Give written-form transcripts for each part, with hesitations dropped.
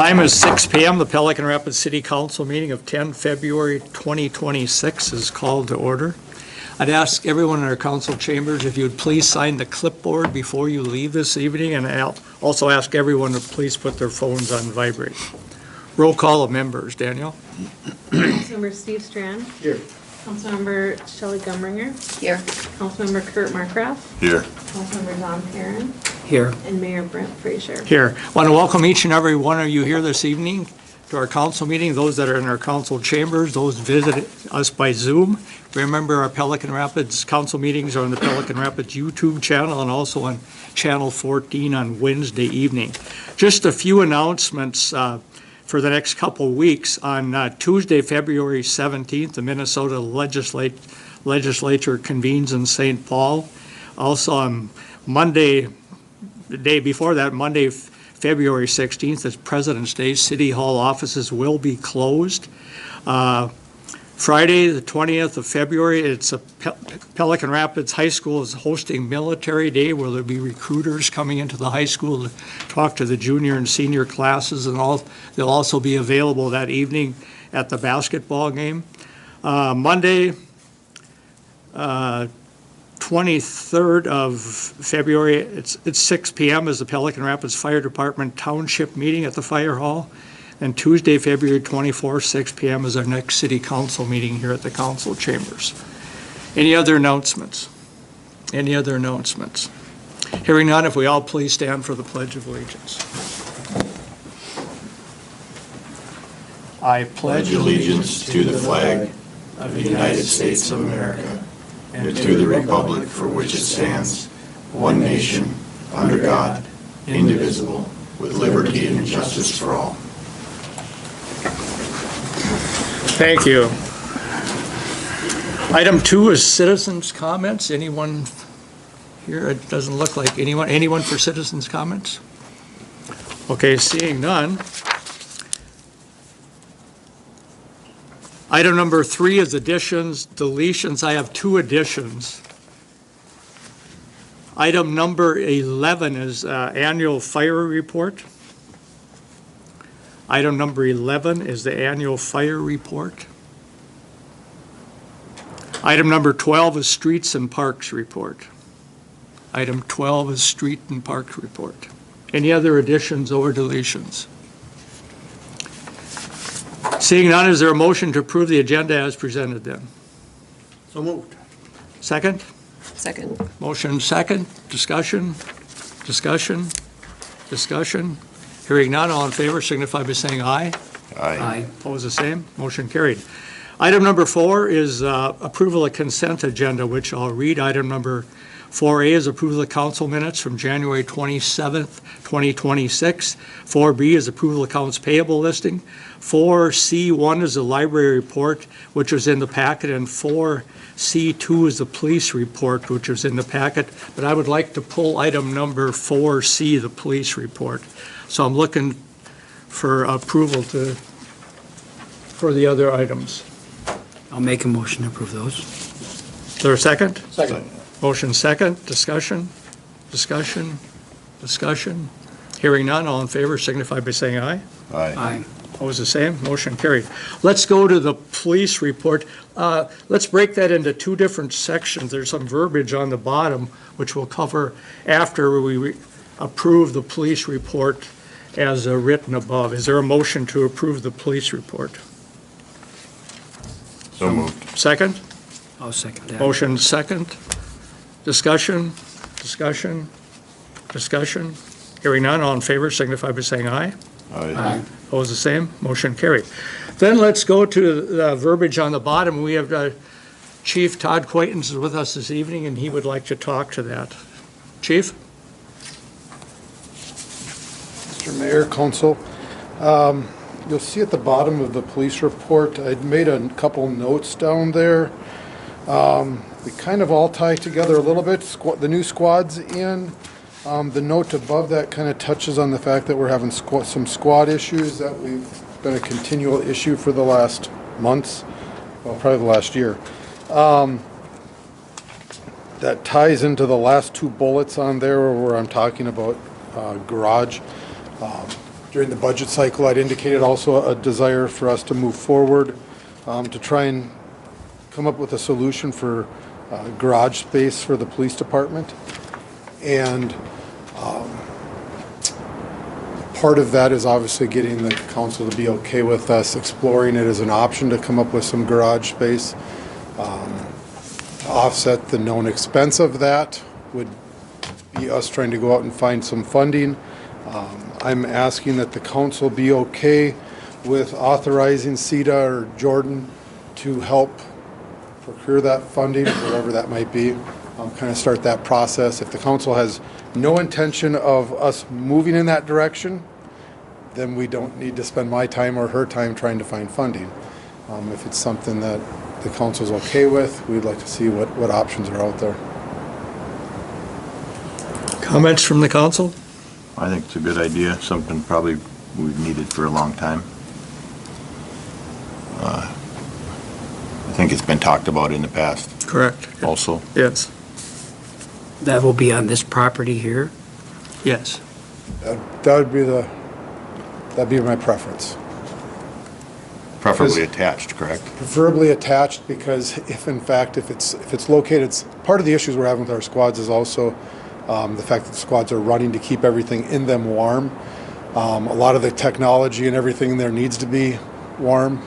Time is 6 p.m. The Pelican Rapids City Council meeting of 10 February 2026 is called to order. I'd ask everyone in our council chambers if you would please sign the clipboard before you leave this evening, and I'll also ask everyone to please put their phones on vibrate. Roll call of members. Daniel? Councilmember Steve Strand. Here. Councilmember Shelley Gumringer. Here. Councilmember Kurt Markgraf. Here. Councilmember Don Perrin. Here. And Mayor Brent Frazier. Here. I want to welcome each and every one of you here this evening to our council meeting, those that are in our council chambers, those visit us by Zoom. Remember, our Pelican Rapids council meetings are on the Pelican Rapids YouTube channel and also on Channel 14 on Wednesday evening. Just a few announcements for the next couple of weeks. On Tuesday, February 17th, the Minnesota legislature convenes in St. Paul. Also on Monday, the day before that, Monday, February 16th, is President's Day. City Hall offices will be closed. Friday, the 20th of February, it's a Pelican Rapids High School is hosting Military Day, where there'll be recruiters coming into the high school to talk to the junior and senior classes, and they'll also be available that evening at the basketball game. Monday, 23rd of February, it's 6 p.m. is the Pelican Rapids Fire Department Township meeting at the Fire Hall. And Tuesday, February 24th, 6 p.m. is our next city council meeting here at the council chambers. Any other announcements? Any other announcements? Hearing none, if we all please stand for the Pledge of Allegiance. I Pledge allegiance to the flag of the United States of America and to the republic for which it stands, one nation, under God, indivisible, with liberty and justice for all. Thank you. Item 2 is citizens' comments. Anyone here? It doesn't look like anyone. Anyone for citizens' comments? Okay, seeing none. Item number 3 is additions, deletions. I have 2 additions. Item number 11 is annual fire report. Item number 11 is the annual fire report. Item number 12 is streets and parks report. Item 12 is street and parks report. Any other additions or deletions? Seeing none, is there a motion to approve the agenda as presented then? So moved. Second? Second. Motion second. Discussion? Discussion? Discussion? Hearing none, all in favor signify by saying aye. Aye. Opposed, the same. Motion carried. Item number 4 is approval of consent agenda, which I'll read. Item number 4A is approval of council minutes from January 27th, 2026. 4B is approval of accounts payable listing. 4C1 is the library report, which was in the packet, and 4C2 is the police report, which was in the packet. But I would like to pull item number 4C, the police report. So I'm looking for approval for the other items. I'll make a motion to approve those. Is there a second? Second. Motion second. Discussion? Discussion? Discussion? Hearing none, all in favor signify by saying aye. Aye. Opposed, the same. Motion carried. Let's go to the police report. Let's break that into 2 different sections. There's some verbiage on the bottom, which we'll cover after we approve the police report as written above. Is there a motion to approve the police report? So moved. Second? I'll second that. Motion second. Discussion? Discussion? Discussion? Hearing none, all in favor signify by saying aye. Aye. Opposed, the same. Motion carried. Then let's go to the verbiage on the bottom. We have Chief Todd Quaintance is with us this evening, and he would like to talk to that. Chief? Mr. Mayor, Council, you'll see at the bottom of the police report, I'd made a couple notes down there. We kind of all tie together a little bit. The new squad's in. The note above that kind of touches on the fact that we're having some squad issues that we've been a continual issue for the last months, well, probably the last year. That ties into the last 2 bullets on there where I'm talking about garage. during the budget cycle, I'd indicated also a desire for us to move forward to try and come up with a solution for garage space for the police department. And part of that is obviously getting the council to be okay with us exploring it as an option to come up with some garage space. To offset the known expense of that would be us trying to go out and find some funding. I'm asking that the council be okay with authorizing CETA or Jordan to help procure that funding, whatever that might be. Kind of start that process. If the council has no intention of us moving in that direction, then we don't need to spend my time or her time trying to find funding. If it's something that the council's okay with, we'd like to see what options are out there. Comments from the council? I think it's a good idea, something probably we've needed for a long time. I think it's been talked about in the past Correct. also. Yes. That will be on this property here? Yes. That'd be my preference. Preferably attached, correct? Preferably attached, because if it's located, part of the issues we're having with our squads is also the fact that the squads are running to keep everything in them warm. A lot of the technology and everything there needs to be warm.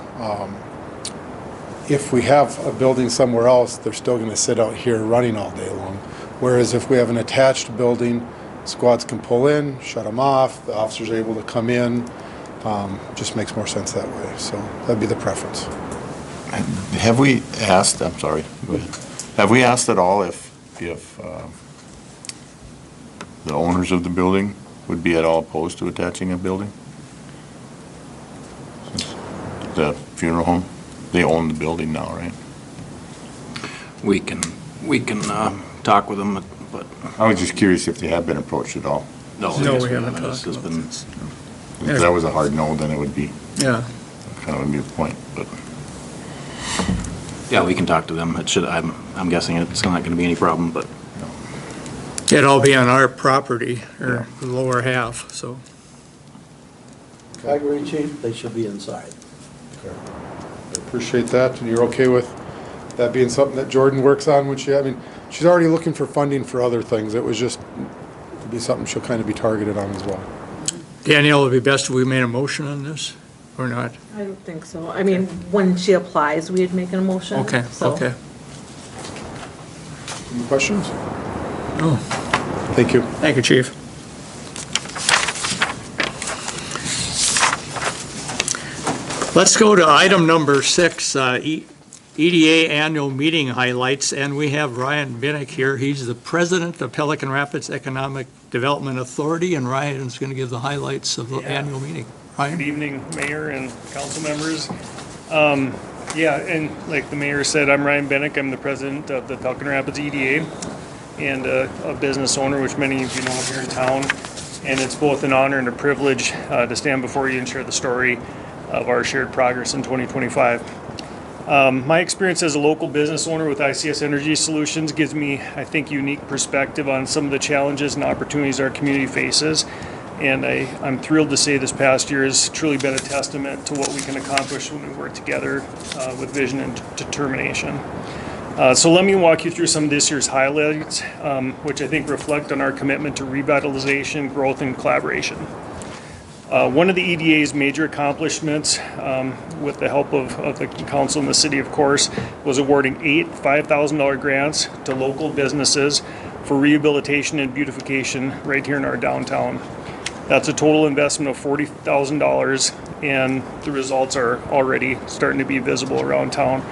If we have a building somewhere else, they're still going to sit out here running all day long. Whereas if we have an attached building, squads can pull in, shut them off, the officers are able to come in. Just makes more sense that way. So that'd be the preference. Have we asked, I'm sorry, go ahead. Have we asked at all if the owners of the building would be at all opposed to attaching a building? The funeral home, they own the building now, right? We can talk with them, but I was just curious if they have been approached at all. no. No, I guess we haven't It's talked just about been, this. If that was a hard no, then it would be Yeah. kind of a moot point, but. yeah, we can talk to them. It should, I'm guessing it's not gonna be any problem, but It'd all be on our property, or the lower half, so. I agree, Chief, they should be inside. I appreciate that, and you're okay with that being something that Jordan works on when she's already looking for funding for other things. It was just, it'd be something she'll kind of be targeted on as well. Danielle, it would be best if we made a motion on this, or not? I don't think so. I mean, when she applies, we'd make an motion. Okay, so. okay. Any questions? No. Thank you. Thank you, Chief. Let's go to item number 6, EDA annual meeting highlights, and we have Ryan Binnick here. He's the president of Pelican Rapids Economic Development Authority, and Ryan is going to give the highlights of the annual meeting. Good Ryan? evening, Mayor and council members. Yeah, and like the mayor said, I'm Ryan Bennick. I'm the president of the Pelican Rapids EDA and a business owner, which many of you know here in town. And it's both an honor and a privilege to stand before you and share the story of our shared progress in 2025. My experience as a local business owner with ICS Energy Solutions gives me, I think, unique perspective on some of the challenges and opportunities our community faces. And I'm thrilled to say this past year has truly been a testament to what we can accomplish when we work together with vision and determination. So let me walk you through some of this year's highlights, which I think reflect on our commitment to revitalization, growth, and collaboration. One of the EDA's major accomplishments, with the help of the council and the city, of course, was awarding 8 $5,000 grants to local businesses for rehabilitation and beautification right here in our downtown. That's a total investment of $40,000, and the results are already starting to be visible around town.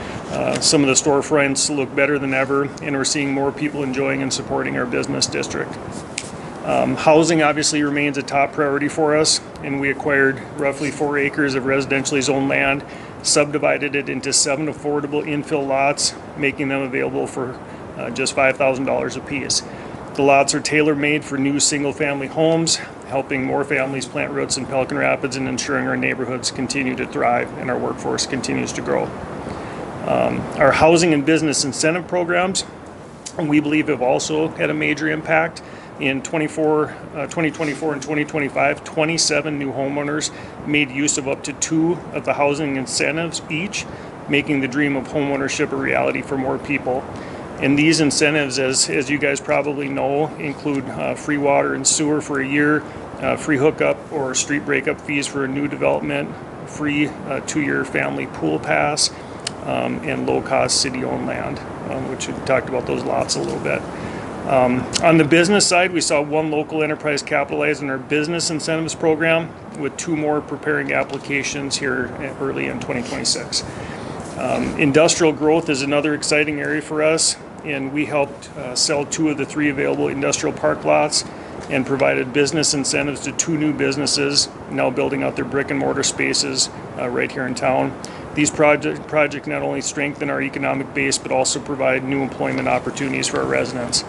Some of the storefronts look better than ever, and we're seeing more people enjoying and supporting our business district. Housing obviously remains a top priority for us, and we acquired roughly 4 acres of residentially zoned land, subdivided it into 7 affordable infill lots, making them available for just $5,000 apiece. The lots are tailor-made for new single-family homes, helping more families plant roots in Pelican Rapids and ensuring our neighborhoods continue to thrive and our workforce continues to grow. Our housing and business incentive programs, we believe, have also had a major impact. In 2024 and 2025, 27 new homeowners made use of up to 2 of the housing incentives each, making the dream of homeownership a reality for more people. And these incentives, as you guys probably know, include free water and sewer for a year, free hookup or street breakup fees for a new development, free 2-year family pool pass, and low-cost city-owned land, which we talked about those lots a little bit. On the business side, we saw 1 local enterprise capitalize on our business incentives program, with 2 more preparing applications here early in 2026. Industrial growth is another exciting area for us, and we helped sell 2 of the 3 available industrial park lots and provided business incentives to 2 new businesses now building out their brick and mortar spaces right here in town. These projects not only strengthen our economic base but also provide new employment opportunities for our residents.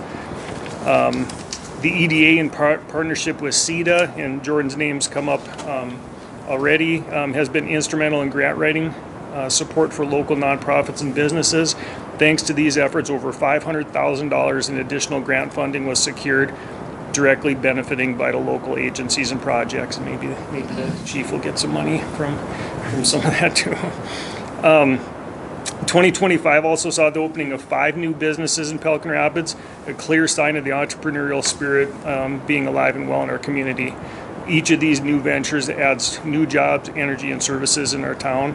The EDA in partnership with CEDA, and Jordan's name's come up already, has been instrumental in grant writing support for local nonprofits and businesses. Thanks to these efforts, over $500,000 in additional grant funding was secured, directly benefiting vital local agencies and projects. And maybe the chief will get some money from some of that too. 2025 also saw the opening of 5 new businesses in Pelican Rapids, a clear sign of the entrepreneurial spirit being alive and well in our community. Each of these new ventures adds new jobs, energy, and services in our town.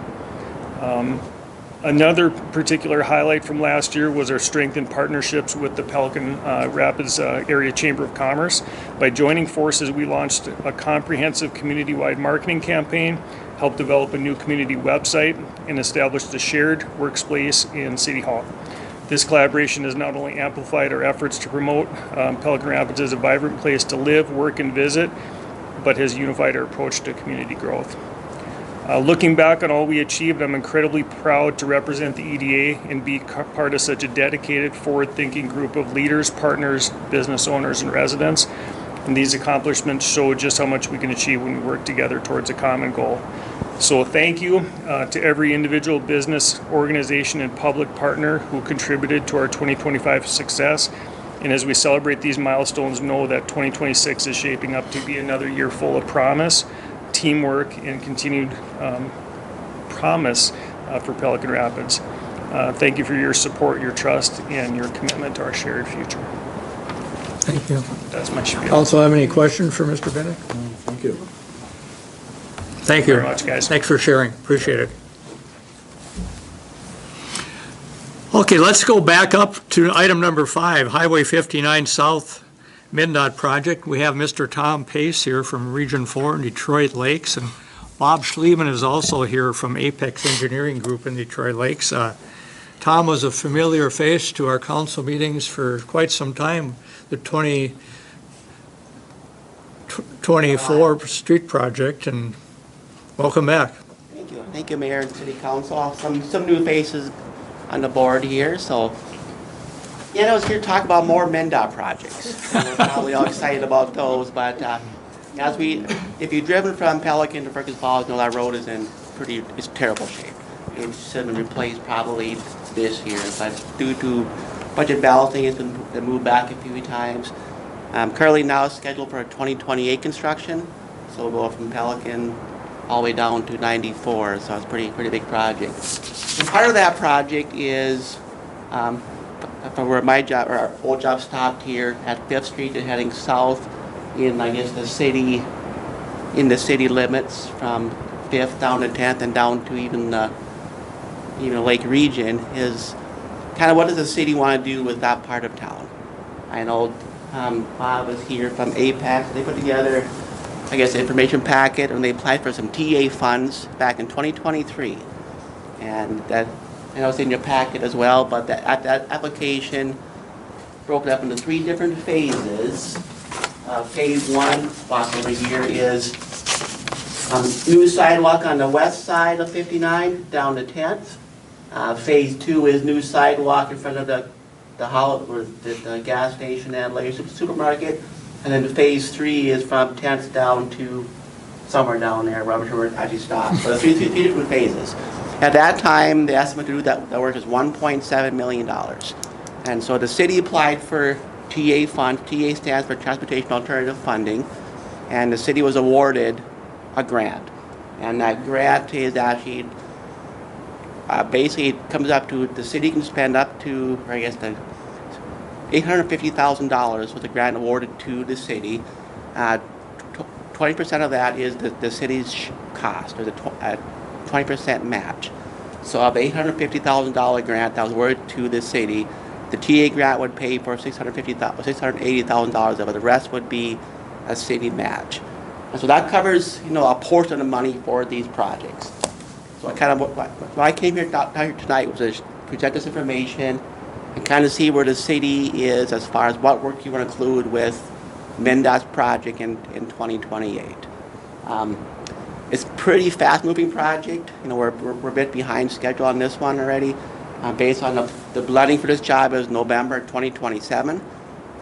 Another particular highlight from last year was our strengthened partnerships with the Pelican Rapids Area Chamber of Commerce. By joining forces, we launched a comprehensive community-wide marketing campaign, helped develop a new community website, and established a shared workspace in City Hall. This collaboration has not only amplified our efforts to promote Pelican Rapids as a vibrant place to live, work, and visit, but has unified our approach to community growth. Looking back on all we achieved, I'm incredibly proud to represent the EDA and be part of such a dedicated, forward-thinking group of leaders, partners, business owners, and residents. And these accomplishments show just how much we can achieve when we work together towards a common goal. So thank you to every individual business, organization, and public partner who contributed to our 2025 success. And as we celebrate these milestones, know that 2026 is shaping up to be another year full of promise, teamwork, and continued promise for Pelican Rapids. Thank you for your support, your trust, and your commitment to our shared future. Thank you. That's my spiel. Council have any questions for Mr. Bennett? Thank you. Thank you very much, guys. Thanks for sharing. Appreciate it. Okay, let's go back up to item number 5, Highway 59 South MnDOT project. We have Mr. Tom Pace here from Region 4 in Detroit Lakes, and Bob Schliemann is also here from Apex Engineering Group in Detroit Lakes. Tom was a familiar face to our council meetings for quite some time, the 2024 street project, and welcome back. Thank you. Thank you, Mayor and City Council. Some new faces on the board here, so I was here to talk about more MnDOT projects. We're probably all excited about those, but if you've driven from Pelican to Perkins Falls, you know that road is in it's terrible shape. It should have been replaced probably this year, but due to budget balancing, it's been moved back a few times. Currently now scheduled for a 2028 construction, so we'll go from Pelican all the way down to 94, so it's a pretty big project. And part of that project is from where my job, or our old job stopped here at 5th Street and heading south in, I guess, the city limits from 5th down to 10th and down to even Lake Region, is kind of what does the city want to do with that part of town. I know Bob was here from Apex. They put together, I guess, an information packet, and they applied for some TA funds back in 2023. And that, I know it's in your packet as well, but that application broken up into 3 different phases. Phase 1, box over here, is new sidewalk on the west side of 59 down to 10th. Phase 2 is new sidewalk in front of the gas station and later supermarket. And then phase 3 is from 10th down to somewhere down there, Robert actually stopped. So 3 different phases. At that time, the estimate to do that work is $1.7 million. And so the city applied for TA fund. TA stands for Transportation Alternative Funding, and the city was awarded a grant. And that grant is actually, basically it comes up to, the city can spend up to, I guess, the $850,000 was the grant awarded to the city. 20% of that is the city's cost, or the 20% match. So of the $850,000 grant that was awarded to the city, the TA grant would pay for $680,000 of it. The rest would be a city match. And so that covers, a portion of the money for these projects. So why I came here tonight was to present this information and kind of see where the city is as far as what work you want to include with MnDOT's project in 2028. It's a pretty fast-moving project. We're a bit behind schedule on this one already. Based on the blooding for this job is November 2027,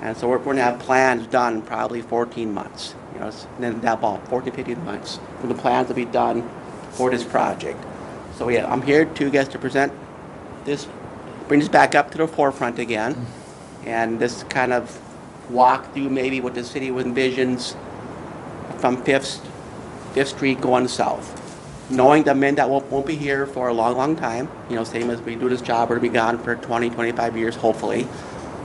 and so we're going to have plans done probably 14 months. Then that ball 14, 15 months for the plans to be done for this project. So yeah, I'm here to present this, bring this back up to the forefront again, and this kind of walk through maybe what the city envisions from Fifth Street going south. Knowing that MnDOT won't be here for a long, long time, same as we do this job, we're going to be gone for 20, 25 years, hopefully.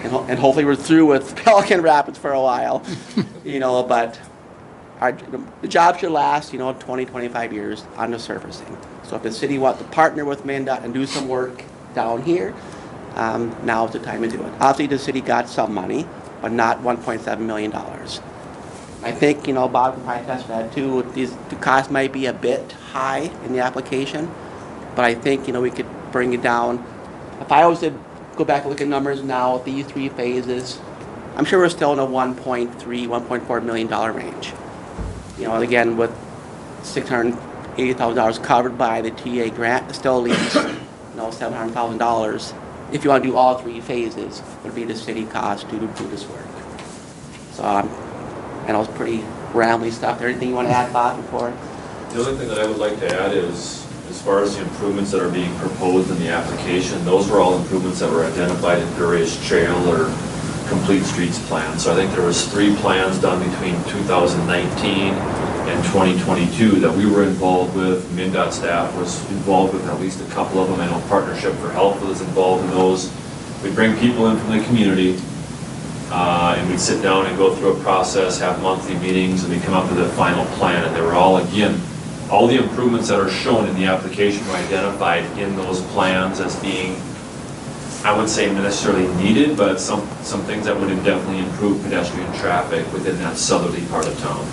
And hopefully we're through with Pelican Rapids for a while, but the job should last, 20, 25 years on the surfacing. So if the city wants to partner with MnDOT and do some work down here, now is the time to do it. Obviously, the city got some money, but not $1.7 million. I think, Bob can probably attest to that too. The cost might be a bit high in the application, but I think, we could bring it down. If I was to go back and look at numbers now, these 3 phases, I'm sure we're still in a $1.3, $1.4 million range. And again, with $680,000 covered by the TA grant, it still leaves, $700,000. If you want to do all 3 phases, would be the city cost to do this work. So, I know it's pretty rambly stuff. Is there anything you want to add, Bob, before? The only thing that I would like to add is, as far as the improvements that are being proposed in the application, those were all improvements that were identified in various trail or complete streets plans. So I think there was 3 plans done between 2019 and 2022 that we were involved with. MnDOT staff was involved with at least a couple of them. I know Partnership for Health was involved in those. We bring people in from the community, and we'd sit down and go through a process, have monthly meetings, and we come up with a final plan. And they were all, again, all the improvements that are shown in the application were identified in those plans as being, I wouldn't say necessarily needed, but some things that would definitely improve pedestrian traffic within that southerly part of town.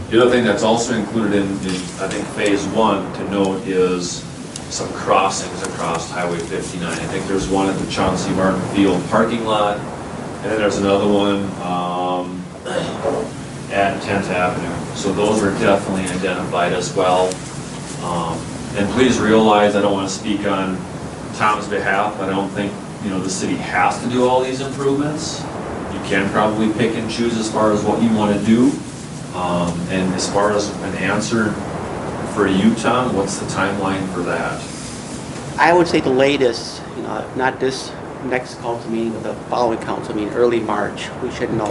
The other thing that's also included in I think, phase 1 to note is some crossings across Highway 59. I think there's one at the Chauncey Martin Field parking lot, and then there's another one at 10th Avenue. So those were definitely identified as well. And please realize, I don't want to speak on Tom's behalf, but I don't think the city has to do all these improvements. You can probably pick and choose as far as what you want to do. And as far as an answer for you, Tom, what's the timeline for that? I would say the latest, not this next council meeting, but the following council meeting, early March, we should know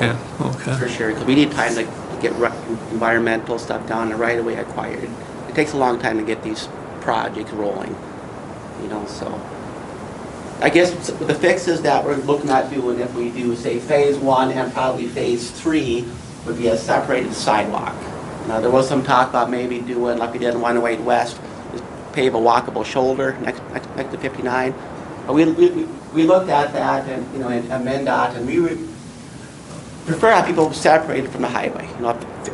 for sure. Because we need time to get environmental stuff done and right away acquired. It takes a long time to get these projects rolling, so. I guess the fixes that we're looking at doing, if we do, say, phase 1 and probably phase 3, would be a separated sidewalk. Now, there was some talk about maybe doing, like we did in 108 West, is pave a walkable shoulder next to 59. But we looked at that and, in MnDOT, and we would prefer to have people separated from the highway.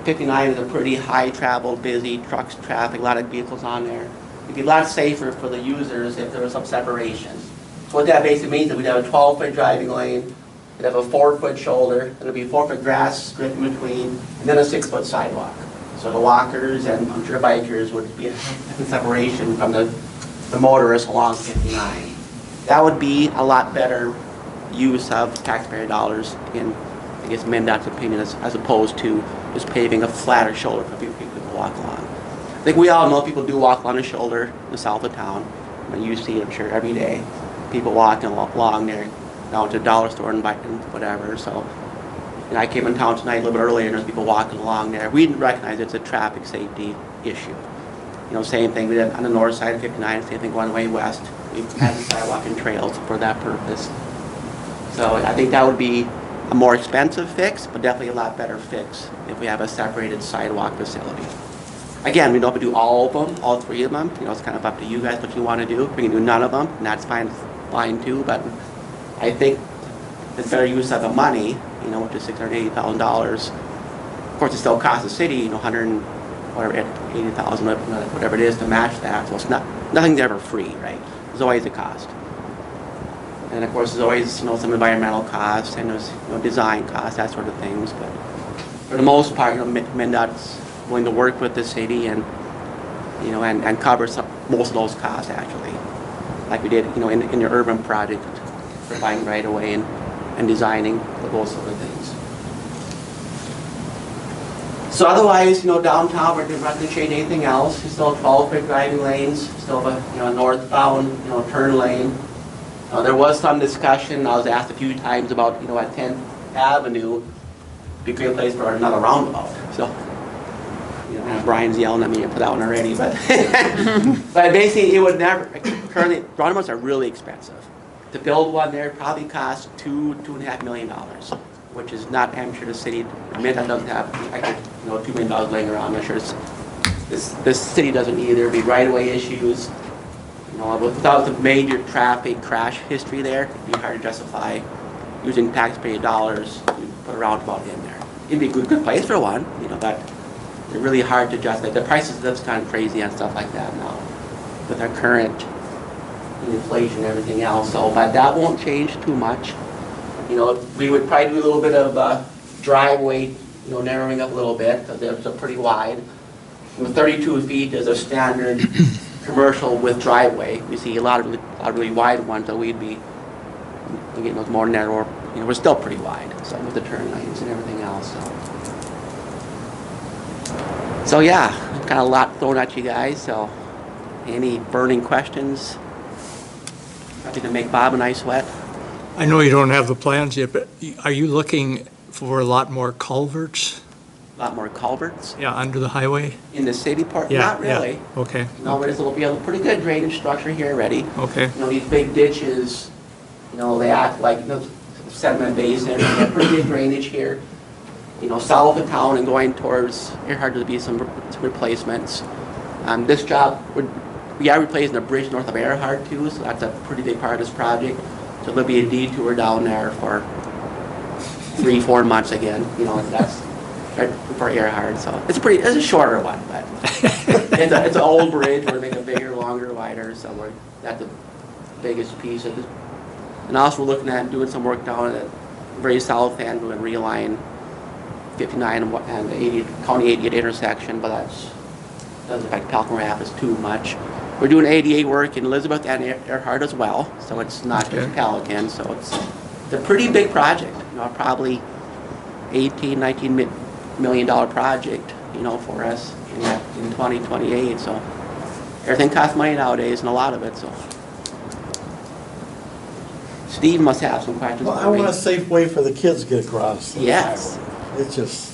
59 is a pretty high-traveled, busy trucks, traffic, a lot of vehicles on there. It'd be a lot safer for the users if there was some separation. So what that basically means is we'd have a 12-foot driving lane, we'd have a 4-foot shoulder, and there'd be a 4-foot grass strip in between, and then a 6-foot sidewalk. So the walkers and I'm sure bikers would be in separation from the motorists along 59. That would be a lot better use of taxpayer dollars in, I guess, MnDOT's opinion, as opposed to just paving a flatter shoulder for people to walk along. I think we all know people do walk along the shoulder in the south of town. You see it, I'm sure, every day. People walking along there, down to the dollar store and buy and whatever, so. And I came in town tonight a little bit earlier, and there's people walking along there. We didn't recognize it's a traffic safety issue. You know, same thing, we did on the north side of 59, same thing going way west. We've had sidewalk and trails for that purpose. So I think that would be a more expensive fix, but definitely a lot better fix if we have a separated sidewalk facility. Again, we don't have to do all of them, all three of them. You know, it's kind of up to you guys what you want to do. We can do none of them, and that's fine too. But I think the better use of the money, you know, which is $680,000. Of course, it still costs the city, you know, 180,000, whatever it is to match that. So it's nothing's ever free, right? There's always a cost. And of course, there's always, you know, some environmental costs and there's, you know, design costs, that sort of things. But for the most part, you know, MnDOT's willing to work with the city and, you know, and cover most of those costs actually, like we did, you know, in your urban project, providing right away and designing those sort of things. So otherwise, you know, downtown, we're not going to change anything else. We still have 12 quick driving lanes, still have a, you know, northbound, you know, turn lane. There was some discussion, I was asked a few times about, you know, at 10th Avenue, be a great place for another roundabout. So, you know, Brian's yelling at me to put that one already, but but basically it would never, currently, roundabouts are really expensive. To build one there probably costs $2.5 million, which is not, I'm sure the city, MnDOT doesn't have, you know, $2 million laying around. I'm sure this city doesn't either. It'd be right-of-way issues. You know, without the major traffic crash history there, it'd be hard to justify using taxpayer dollars to put a roundabout in there. It'd be a good place for one, you know, but they're really hard to justify. The prices, that's kind of crazy on stuff like that now with our current inflation and everything else. So, but that won't change too much. You know, we would probably do a little bit of driveway, you know, narrowing up a little bit because they're pretty wide. You know, 32 feet is a standard commercial with driveway. We see a lot of really wide ones, so we'd be getting those more narrow. You know, we're still pretty wide, so with the turn lanes and everything else. So yeah, kind of a lot thrown at you guys. So, any burning questions? Nothing to make Bob and I sweat. I know you don't have the plans yet, but are you looking for a lot more culverts? A lot more culverts Yeah, under the highway? in the city part. Yeah, Not really. yeah. Okay. No, but it'll be a pretty good drainage structure here already. Okay. You know, these big ditches, you know, they act like, you know, sediment basin. We have pretty good drainage here. You know, south of town and going towards Earhart, there'll be some replacements. This job, we are replacing the bridge north of Earhart too, so that's a pretty big part of this project. So there'll be a detour down there for 3-4 months again. You know, that's right for Earhart. So it's a shorter one, but it's an old bridge. We're making it bigger, longer, wider. So that's the biggest piece of it. And also we're looking at doing some work down at the very south end. We're going to realign 59 and the 80, County 88 intersection, but that doesn't affect Pelican Rapids too much. We're doing ADA work in Elizabeth and Earhart as well, so it's not just Pelican. So it's a pretty big project. You know, probably $18-19 million project. You know, for us in 2028. So everything costs money nowadays, and a lot of it. So Steve must have some questions. Well, I want a safe way for the kids to get across. Yes. It's just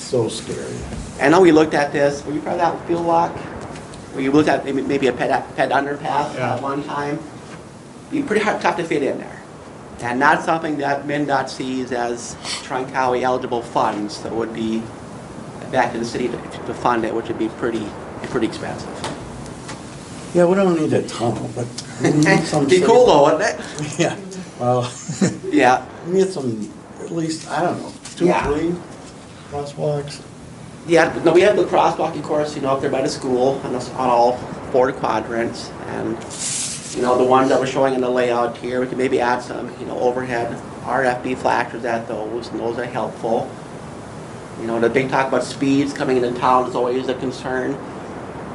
so scary. I know we looked at this. Were you part of that field walk? Where you looked at maybe a pet underpass at one time? It'd be pretty tough to fit in there. And not something that MnDOT sees as Tri-County eligible funds, so it would be back to the city to fund it, which would be pretty expensive. Yeah, we don't need a tunnel, but we need some. It'd be cool though, wouldn't it? Yeah, well, Yeah. we need some, at least, I don't know, 2, Yeah. 3 crosswalks. Yeah, no, we have the crosswalking course, you know, up there by the school on all 4 quadrants. And, you know, the ones that we're showing in the layout here, we could maybe add some, you know, overhead RFB flashers at those, and those are helpful. You know, the big talk about speeds coming into town is always a concern.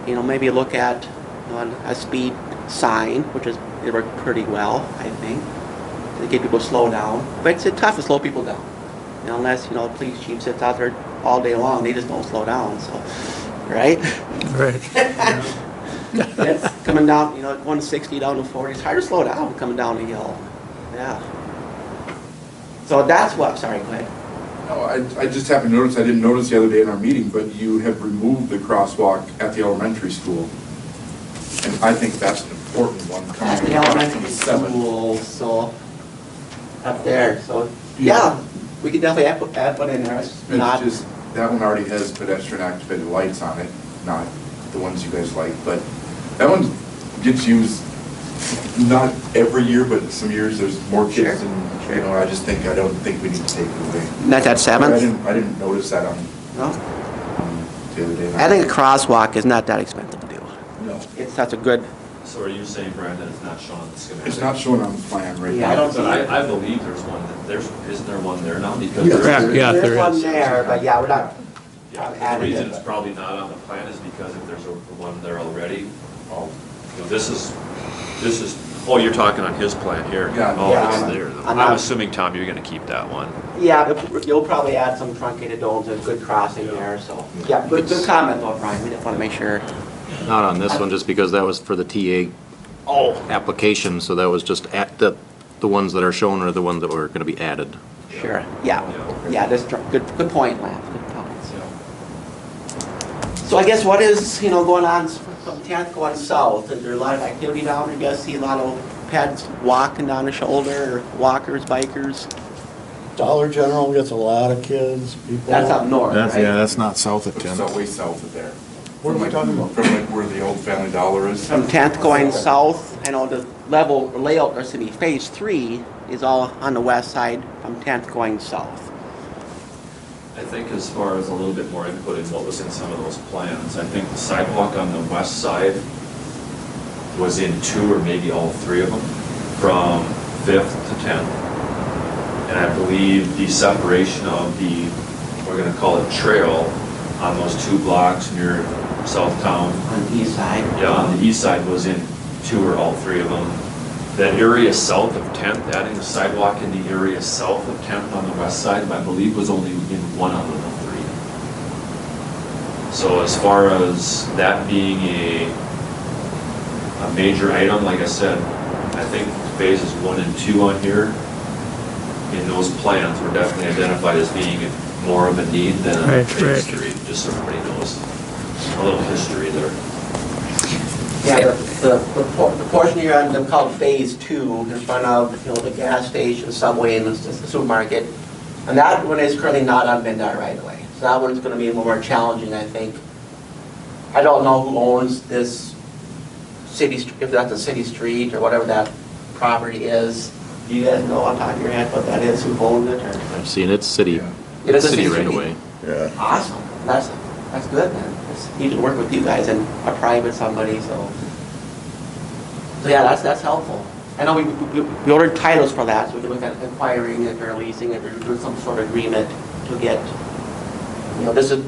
You know, maybe look at, you know, a speed sign, which is, it worked pretty well, I think, to get people to slow down. But it's tough to slow people down. You know, unless, you know, the police chief sits out there all day long, they just don't slow down, so, right? Right. It's coming down, you know, 160 down to 40, it's hard to slow down coming down the hill, yeah. So that's what, sorry, go ahead. No, I just happened to notice, I didn't notice the other day in our meeting, but you have removed the crosswalk at the elementary school. And I think that's an important one coming At the across elementary from 7. school, so, up there, so, yeah, we could definitely add one in there. It's It's not, just, that one already has pedestrian activated lights on it, not the ones you guys like, but that one gets used not every year, but some years there's more kids Sure. and, you know, I don't think we need to take it away. not that seventh? I didn't notice that on No? the other day. I think a crosswalk is not that expensive to do. No, It's such a good, So are you saying, Brian, that it's not shown on the schematic? it's not shown on the plan right now. Yeah, I don't But I believe there's one, isn't there one there now? Because Yes. there's- Yeah, there's there one is. there, but yeah, we're not, Yeah, the added reason it. it's probably not on the plan is because if there's one there already, Oh, you know, this is, oh, you're talking on his plan here? Yeah. Oh, Yeah, it's I'm- there. I'm I'm not- assuming, Tom, you're gonna keep that one. yeah, you'll probably add some truncated domes and good crossing there, so. Yeah, good comment though, Brian, we just want to make sure. Not on this one, just because that was for the TA application, so that was just at the ones that are shown are the ones that were gonna be added. Sure, yeah, yeah, that's good point, Lance, good comments. So I guess what is, going on from 10th going south? Is there a lot of activity down there? You guys see a lot of pets walking down the shoulder, or walkers, bikers? Dollar General gets a lot of kids, people. That's up north, right? that's not south of it's way south of there. What are we talking about? From like where the old Family Dollar is. From 10th going south, I know the level layout, or city, phase 3 is all on the west side from 10th going south. I think as far as a little bit more input in what was in some of those plans, I think the sidewalk on the west side was in 2 or maybe all 3 of them, from 5th to 10th. And I believe the separation of the, we're gonna call it trail, on those 2 blocks near Southtown. On the east side. Yeah, on the east side was in 2 or all 3 of them. That area south of 10th, adding the sidewalk in the area south of 10th on the west side, I believe was only in 1 out of the 3. So as far as that being a major item, like I said, I think phases 1 and 2 on here, in those plans, were definitely identified as being more of a need than a Right, phase right. 3, just so everybody knows. A little history there. Yeah, the portion here on them called phase 2 in front of, the gas station, Subway, and the supermarket. And that one is currently not on MnDOT right away. So that one's gonna be more challenging, I think. I don't know who owns this city, if that's a city street or whatever that property is. Do you guys know on top of your head what that is, who owns it, or? I've seen it's city, It is a city city right street. away. Yeah. Awesome, that's good, man. Need to work with you guys and a private somebody, so. So yeah, that's helpful. I know we ordered titles for that, so we can look at acquiring it or leasing it or doing some sort of agreement to get, this is,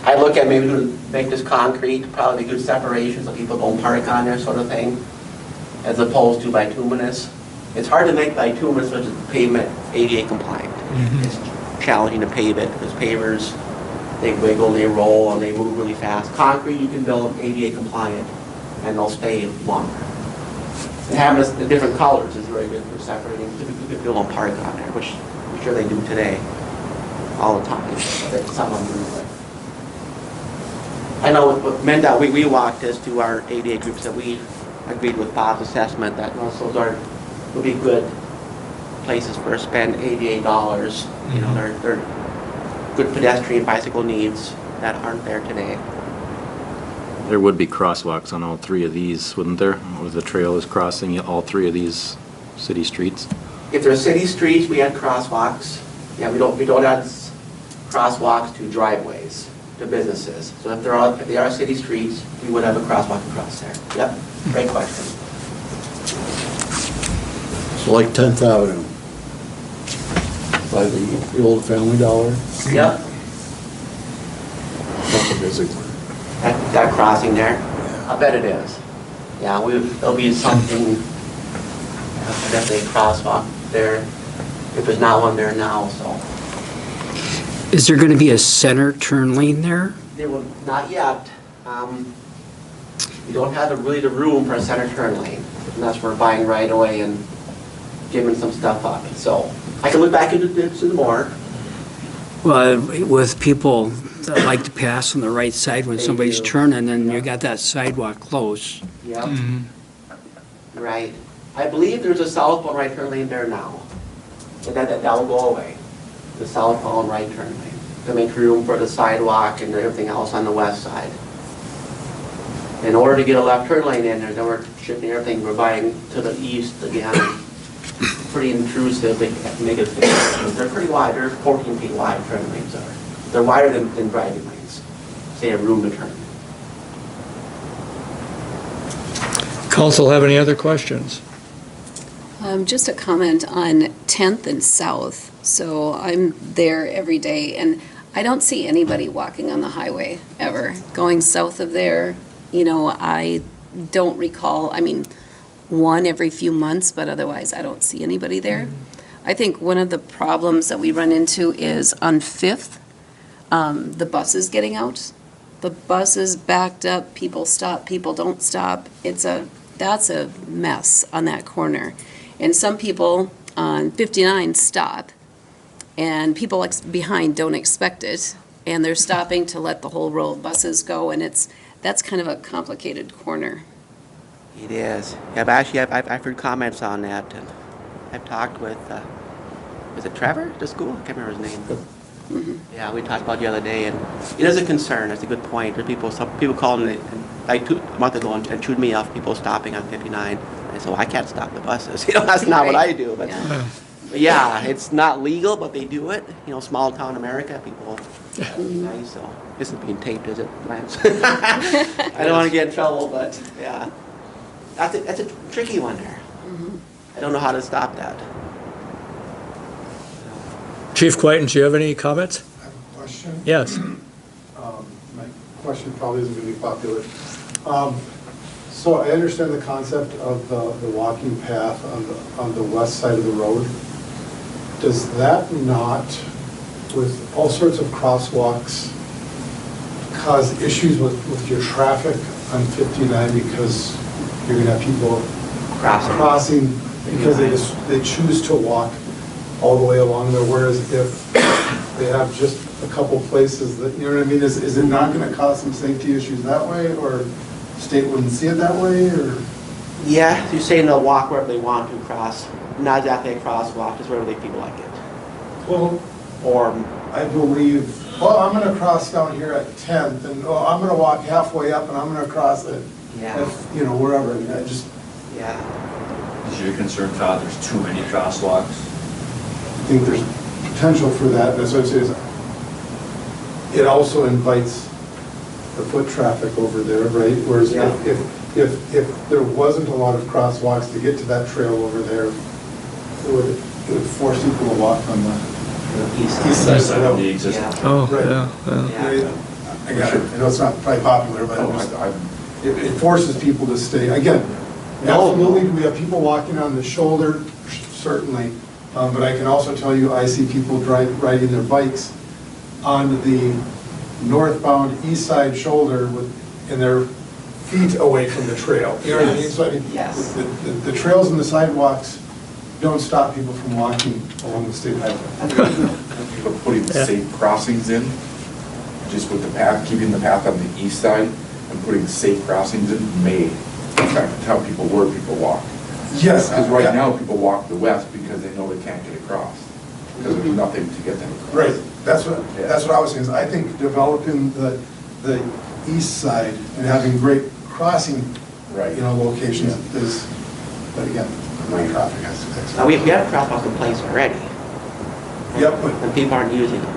I look at maybe to make this concrete, probably good separation so people don't park on there sort of thing, as opposed to bituminous. It's hard to make bituminous, which is pavement ADA compliant. It's challenging to pave it because pavers, they wiggle, they roll, and they move really fast. Concrete, you can build ADA compliant, and they'll stay longer. And having the different colors is very good for separating. You could build a park on there, which I'm sure they do today, all the time. Some of them do, but. I know with MnDOT, we walked this to our ADA groups that we agreed with Bob's assessment that those would be good places for spend ADA dollars. They're good pedestrian bicycle needs that aren't there today. There would be crosswalks on all 3 of these, wouldn't there? Where the trail is crossing all 3 of these city streets? If they're city streets, we add crosswalks. Yeah, we don't add crosswalks to driveways, to businesses. So if they are city streets, we would have a crosswalk across there. Yep, great question. It's like 10th Avenue. By the old Family Dollar. Yep, That's a busy one. that crossing there, I bet it is. Yeah, there'll be something, definitely a crosswalk there, if there's not one there now, so. Is there going to be a center turn lane there? They will, not yet. We don't have really the room for a center turn lane, unless we're buying right away and giving some stuff up. So I can look back into the more. Well, with people that like to pass on the right side when They somebody's do. turning, and you got that sidewalk close. Yep. Right. I believe there's a southbound right turn lane there now. And that will go away. The southbound right turn lane. To make room for the sidewalk and everything else on the west side. In order to get a left turn lane in there, then we're shifting everything, we're buying to the east again. Pretty intrusive, they have to make it, they're pretty wide, they're 14 feet wide, turn lanes are. They're wider than driving lanes. So they have room to turn. Council have any other questions? Just a comment on 10th and South. So I'm there every day, and I don't see anybody walking on the highway ever. Going south of there, I don't recall, one every few months, but otherwise I don't see anybody there. I think one of the problems that we run into is on 5th, the buses getting out. The buses backed up, people stop, people don't stop. That's a mess on that corner. And some people on 59 stop, and people behind don't expect it, and they're stopping to let the whole row of buses go, and that's kind of a complicated corner. It is. Yeah, but actually, I've heard comments on that, and I've talked with, is it Trevor, the school? I can't remember his name. Yeah, we talked about it the other day, and it is a concern. That's a good point. Some people called me like a month ago and chewed me off, people stopping on 59. I said, well, I can't stop the buses. That's not what I do. But yeah, it's not legal, but they do it. Small town America, people. Nice. So this isn't being taped, is it, Lance? I don't want to get in trouble, but yeah. That's a tricky one there. I don't know how to stop that. Chief Quaintance, do you have any comments? I have a question. Yes. My question probably isn't going to be popular. So I understand the concept of the walking path on the west side of the road. Does that not, with all sorts of crosswalks, cause issues with your traffic on 59 because you're going to have people crossing because they choose to walk all the way along there, whereas if they have just a couple places that, you know what I mean, is it not going to cause some safety issues that way, or state wouldn't see it that way, or? Yeah, you're saying they'll walk wherever they want to cross, not exactly a crosswalk, just wherever they feel like it. Well, Or I believe, well, I'm going to cross down here at 10th, and I'm going to walk halfway up, and I'm going to cross it, wherever. I mean, I just, yeah. Is your concern, Todd, there's too many crosswalks? I think there's potential for that. That's what I'm saying. It also invites the foot traffic over there, right? Whereas if there wasn't a lot of crosswalks to get to that trail over there, it would force people to walk on the east side of the road. Oh, Right. yeah. I know it's not probably popular, but it forces people to stay. Again, absolutely, we have people walking on the shoulder, certainly, but I can also tell you, I see people riding their bikes on the northbound east side shoulder and their feet away from the trail. You know what I mean? So I mean, the trails and the sidewalks don't stop people from walking along the state highway. Putting safe crossings in, just with the path, keeping the path on the east side and putting safe crossings in may affect how people walk. Yes. Because right now, people walk the west because they know they can't get across, because there's nothing to get them across. Right, that's what I was saying, is I think developing the east side and having great crossing, locations is, but again, my traffic has to fix. Now, we have crosswalks in place already. Yep. And people aren't using them,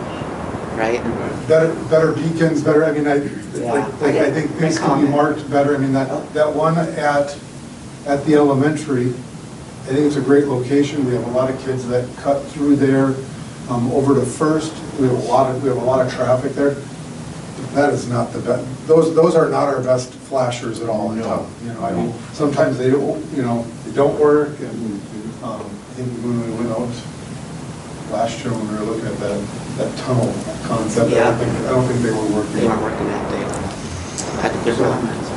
right? Better beacons, better, I mean, I think things can be marked better. I mean, that one at the elementary, I think it's a great location. We have a lot of kids that cut through there over to First. We have a lot of traffic there. That is not the best. Those are not our best flashers at all in town. I mean, sometimes they don't work. And I think when we went out last year when we were looking at that tunnel concept, I don't think they were working. They weren't working that day. I think there's elements.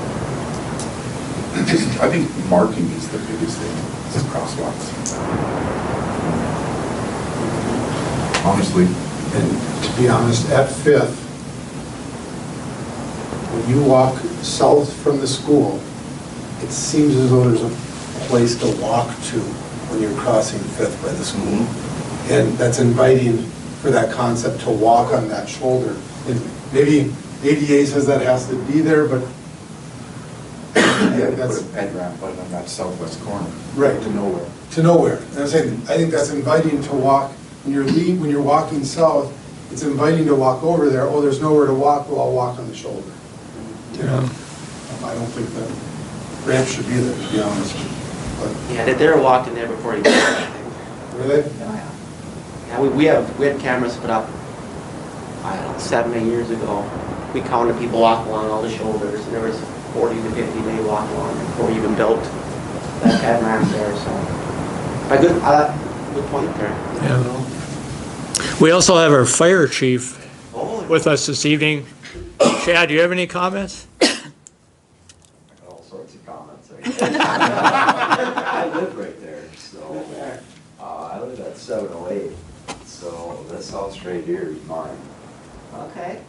I think marking is the biggest thing, is crosswalks. honestly. And to be honest, at Fifth, when you walk south from the school, it seems as though there's a place to walk to when you're crossing Fifth by the school. And that's inviting for that concept to walk on that shoulder. And maybe ADA says that has to be there, but Yeah, that's put a ped ramp right on that southwest corner. right. To nowhere. To nowhere. And I'm saying, I think that's inviting to walk, when you're walking south, it's inviting to walk over there. Oh, there's nowhere to walk, well, I'll walk on the shoulder. You know, I don't think that ramp should be there, to be honest. But Yeah, they were walking there before you got anything. really, Yeah, we had cameras put up, I don't know, 7, 8 years ago. We counted people walk along all the shoulders, and there was 40 to 50 they walked along before we even built that pad ramp there, so. But good point there. Yeah. We also have our fire chief Oh, with us this evening. Chad, do you have any comments? All sorts of comments. I live right there, so, I live at 708, so this house right here is mine. okay.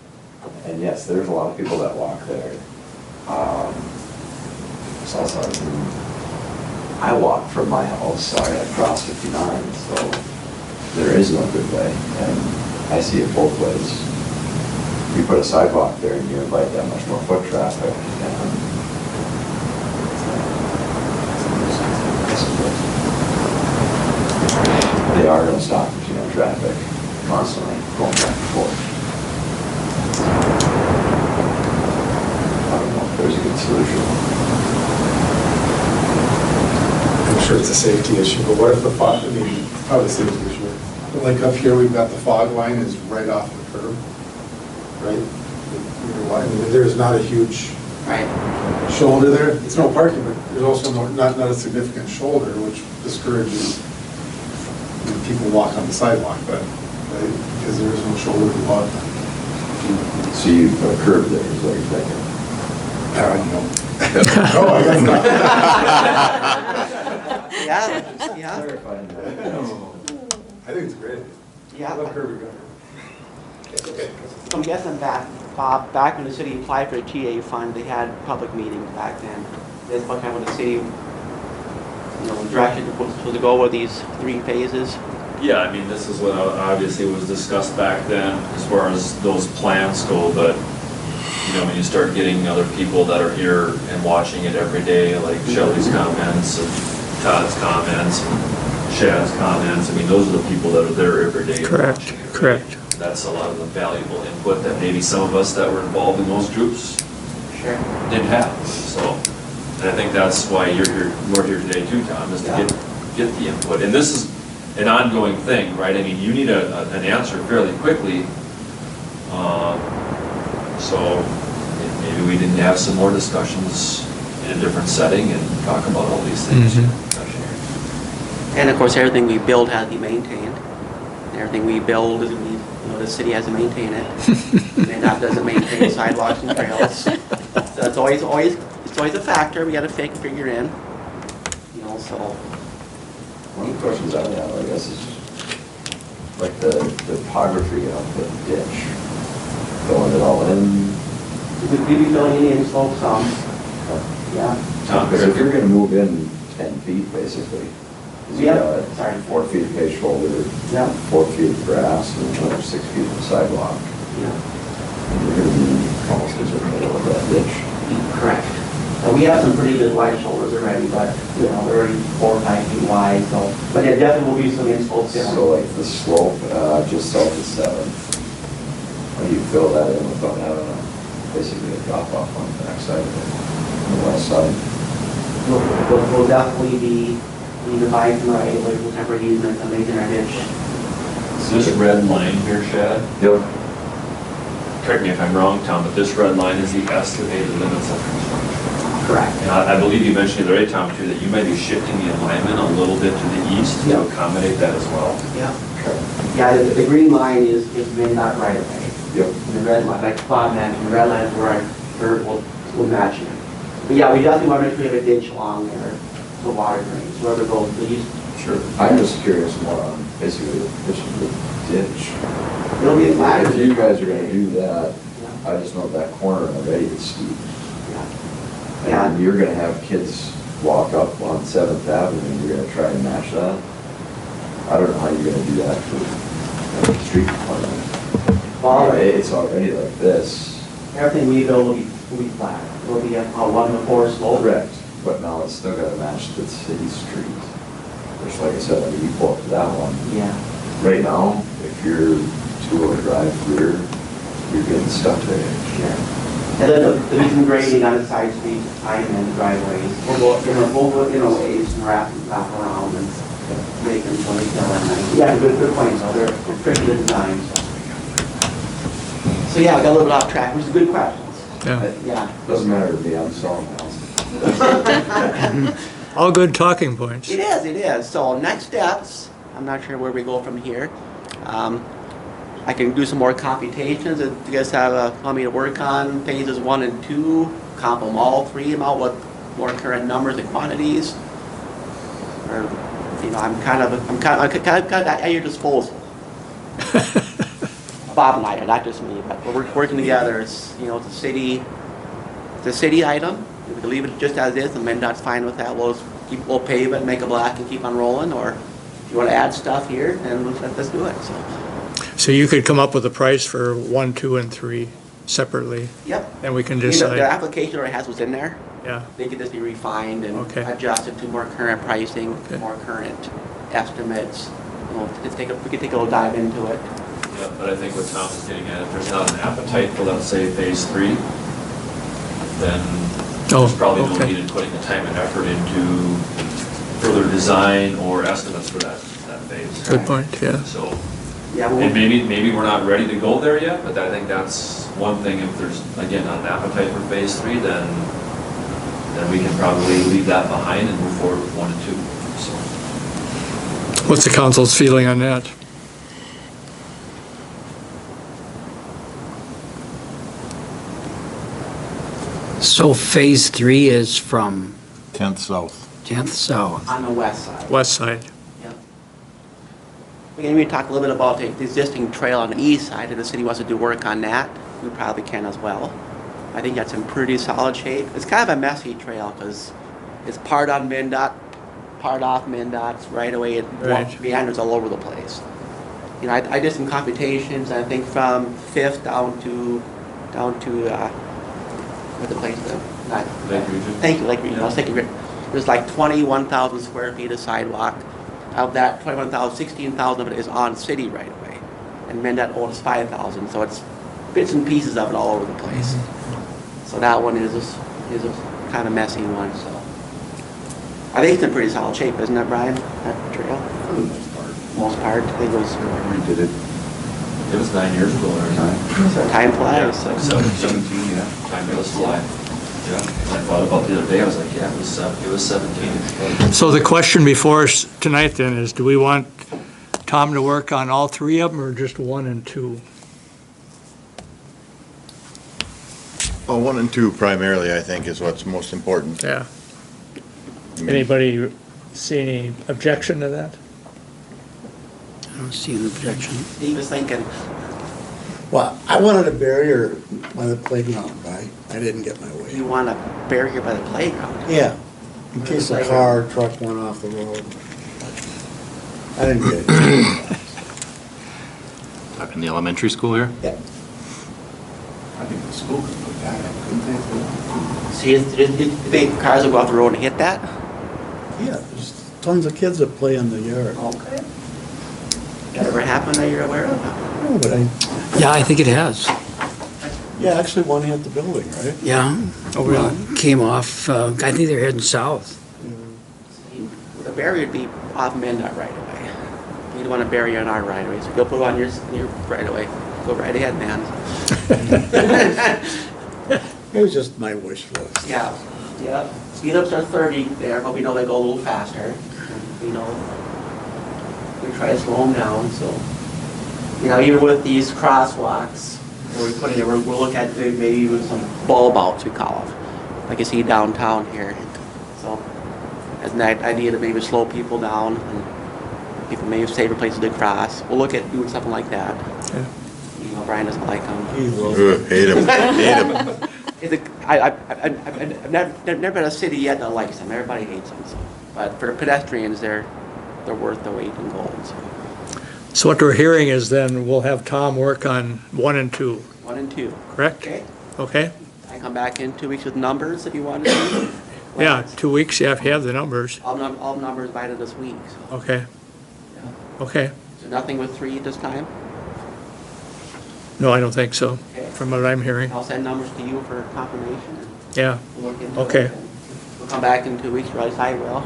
And yes, there's a lot of people that walk there. It's also, I walk from my house, across 59, so there is no good way, and I see it both ways. You put a sidewalk there and you invite that much more foot traffic, and they are going to stop traffic constantly going back and forth. I don't know if there's a good solution. I'm sure it's a safety issue, but what if the fog, I mean, it's probably a safety issue. But like up here, we've got the fog line is right off the curb, right? I mean, there's not a huge shoulder there. It's no parking, but there's also not a significant shoulder, which discourages when people walk on the sidewalk, but, right, because there is no shoulder to walk on. So you put a curb there, is what you're thinking? I don't know. No, I guess not. Yeah. Clarifying that. I think it's great. Yeah. I love curb gutter. So I'm guessing Bob, back when the city applied for the TA fund, they had public meetings back then. That's what kind of the city, direction was to go with these 3 phases. Yeah, I mean, this is what obviously was discussed back then as far as those plans go, but, when you start getting other people that are here and watching it every day, like Shelley's comments and Todd's comments and Chad's comments, I mean, those are the people that are there every day. Correct, correct. That's a lot of the valuable input that maybe some of us that were involved in those groups didn't have. So, and I think that's why we're here today too, Tom, is to get the input. And this is an ongoing thing, right? I mean, you need an answer fairly quickly. So maybe we didn't have some more discussions in a different setting and talk about all these things. And of course, everything we build has to be maintained. Everything we build, the city has to maintain it. And that doesn't maintain sidewalks and trails. So it's always a factor we got to figure in. So. One of the questions I have, I guess, is like the topography of the ditch. Filling it all in. We'd be filling in slopes some. Yeah. Because if you're going to move in 10 feet, basically, you got 4 feet of paved shoulder, 4 feet of grass, and another 6 feet of sidewalk. Yeah. And you're going to be almost in the middle of that ditch. Correct. We have some pretty good wide shoulders already, but they're already 4 or 5 feet wide. So, but there definitely will be some inslopes there. So like the slope just south of 7th, when you fill that in without having basically a drop off on the back side of it, on the west side. We'll definitely be revising right away with temporary easements and making our ditch. Is this red line here, Chad? Yep. Correct me if I'm wrong, Tom, but this red line is the estimated limits of construction. Correct. And I believe you mentioned the other day, Tom, too, that you might be shifting the alignment a little bit to the east to accommodate that as well. Yeah. Yeah, the green line is not right away. Yep. And the red line, like Bob mentioned, the red line is where we'll match it. But yeah, we definitely want to make sure we have a ditch along there, the water drains, wherever it goes, the east. Sure. I'm just curious more on basically the ditch. It'll be flat. If you guys are gonna do that, I just know that corner already is steep. Yeah. And you're gonna have kids walk up on 7th Avenue, and you're gonna try and match that. I don't know how you're gonna do that for the street department. Well, It's already like this. everything we build will be flat. It'll be a 1-to-4 slope. Correct. But now it's still gotta match the city street. Which, like I said, I mean, you pull up to that one. Yeah. Right now, if you're two-wheel drive rear, you're getting stuck there. Yeah. And then there'll be some grading on the side streets, behind and the driveways. We'll go in a ways and wrap around and make them so they can. Yeah, good point, so they're pretty good designs. So yeah, I got a little bit off track, which is good questions. Yeah. Yeah. Doesn't matter to me, I'm selling houses. All good talking points. It is. So next steps, I'm not sure where we go from here. I can do some more computations that you guys want me to work on phases 1 and 2, comp them all 3 them out with more current numbers and quantities. Or, I'm kind of at your disposal. Bob and I are, not just me, but we're working together. It's it's a city item. We can leave it just as is, and MnDOT's fine with that. We'll pave it, make it black, and keep on rolling. Or if you want to add stuff here, then let's do it. So you could come up with a price for 1, 2, and 3 separately, Yep. and we can The decide. application already has what's in there. Yeah, They could just be refined and Okay. adjusted to more current pricing, Okay. more current estimates. We could take a little dive into it. Yeah, but I think what Tom is getting at, if there's not an appetite for, let's say, phase 3, then Oh, there's probably no okay. need in putting the time and effort into further design or estimates for that phase. good point, yeah. So, Yeah, and maybe we're not ready to go there yet, but I think that's one thing. If there's, again, not an appetite for phase 3, then we can probably leave that behind and move forward with 1 and 2. So, What's the council's feeling on that? So phase 3 is from 10th South. 10th South. on the west side. West side. Yep. We can maybe talk a little bit about the existing trail on the east side. If the city wants to do work on that, we probably can as well. I think that's in pretty solid shape. It's kind of a messy trail because it's part on MnDOT, part off MnDOT's right away. Right. Meanders all over the place. I did some computations. I think from 5th down to what's the place? Lake Region. Thank you, Lake Region. I was thinking there's like 21,000 square feet of sidewalk. Of that 21,000, 16,000 of it is on city right away, and MnDOT owns 5,000. So it's bits and pieces of it all over the place. So that one is a kind of messy one. So I think it's in pretty solid shape, isn't it, Brian? That trail, For the most part. most part. I think it was. We did it. It was 9 years ago or something. Time flies. Yeah, like 17, yeah. Time does fly. Yeah. And I thought about the other day, I was like, yeah, it was 17. So the question before us tonight then is, do we want Tom to work on all 3 of them or just 1 and 2? Well, 1 and 2 primarily, I think, is what's most important. Yeah. I mean, Anybody see any objection to that? I don't see an objection. He was thinking, Well, I wanted a barrier by the playground, right? I didn't get my way. you want a barrier by the playground. Yeah, in case a car or truck went off the road. I didn't get it. Talking the elementary school here? Yeah. I think the school could put that in, couldn't they? See, you think cars will go off the road and hit that? Yeah, there's tons of kids that play in the yard. Okay. That ever happened that you're aware of? Oh, but Yeah, I think it has. yeah, actually one hit the building, right? Yeah. Oh, really? Well, came off, I think they're heading south. The barrier would be off MnDOT right away. You don't want a barrier on our right away, so go put it on your right away. Go right ahead, man. It was just my wish list. Yeah, yeah. Speed ups are 30 there, but we know they go a little faster. We try to slow them down, so. Even with these crosswalks, where we put it, we'll look at maybe with some bulb outs, we call them. Like you see downtown here. So, as an idea to maybe slow people down and People may say replace the cross. We'll look at doing something like that. Okay. You know, Brian doesn't like them. Hate him, hate him. I've never been a city yet that likes them. Everybody hates them. So. But for the pedestrians, they're worth the weight in gold. So. So what we're hearing is then we'll have Tom work on 1 and 2, 1 and 2. correct? Okay. Okay? I come back in 2 weeks with numbers if you want to see. Yeah, 2 weeks, you have to have the numbers. All numbers by the end of this week. So. Okay, Yeah. okay. So nothing with 3 this time. No, I don't think so, Okay. from what I'm hearing. I'll send numbers to you for confirmation. Yeah, We'll look into okay. it, and we'll come back in 2 weeks, or at least I will.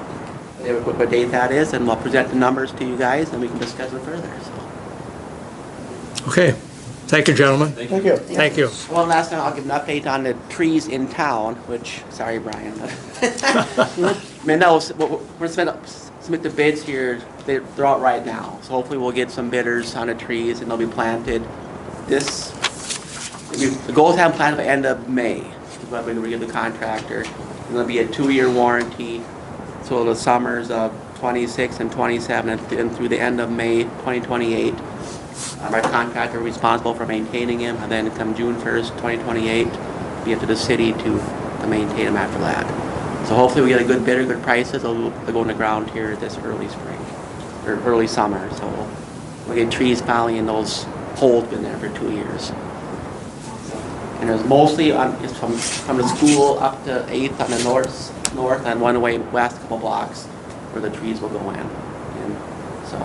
What date that is, and we'll present the numbers to you guys, and we can discuss it further. So. Okay. Thank you, gentlemen. Thank you. Thank you. One last time, I'll give an update on the trees in town, which, sorry, Brian. Mendel, we're going to submit the bids here. They're out right now. So hopefully we'll get some bidders on the trees and they'll be planted the goal is to have them planted by end of May. We're going to give the contractor. And there'll be a 2-year warranty. So the summers of 26 and 27 and through the end of May 2028. Our contractor responsible for maintaining them, and then come June 1st, 2028, be up to the city to maintain them after that. So hopefully we get a good bidder, good prices. They'll go in the ground here this early spring, or early summer. So we'll get trees finally in those holes been there for 2 years. And there's mostly just from the school up to 8th on the north and one way west, a couple blocks, where the trees will go in. And so